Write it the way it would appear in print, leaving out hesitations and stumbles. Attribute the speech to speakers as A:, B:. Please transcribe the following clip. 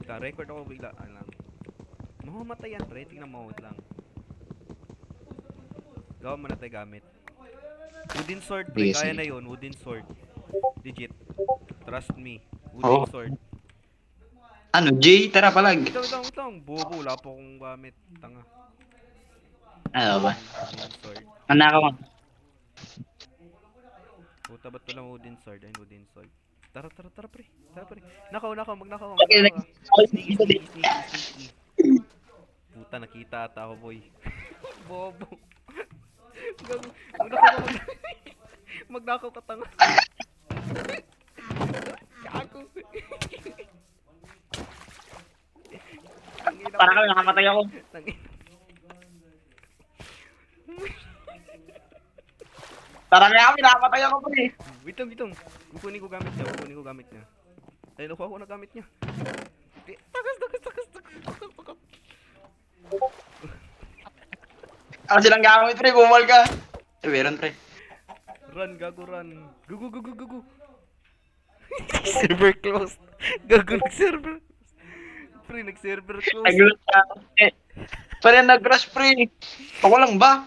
A: Wait lang, record ako bigla. Ano lang. Mamamatay yan, pre. Tingnan mo, wait lang. Gawa mo na tayo gamit. Wooden sword, pre.
B: Sige,
A: Kaya
B: sige.
A: na yun. Wooden sword. Legit. Trust me. Wooden
B: Oo.
A: sword.
B: Ano, Jay? Tara palag.
A: Wait lang. Bobo, wala po akong gamit. Tanga.
B: Ano ba?
A: Wooden sword.
B: Nanakaw ka.
A: Puta, ba't walang wooden sword? Ayun, wooden sword. Tara, pre. Tara, pre. Magnakaw
B: Okay,
A: ka. Sneaky. Puta, nakita ata ako, boy. Bobo. Gago. Magnakaw ka, tanga. Gago. Tangina
B: Para
A: mo.
B: kami, nakamatay ako.
A: Tangina.
B: Para kami, nakamatay ako, pre.
A: Wait lang. Kukunin ko gamit niya. Ay, nakuha ko na gamit niya. Takas.
B: Ano silang gamit, pre? Bumal ka. Meron, pre.
A: Run, gago, run. Gugu. Server closed. Gago, nag-server. Pre, nag-server closed.
B: Nagulat ka. Eh, pare nag-crash, pre. Ako lang ba?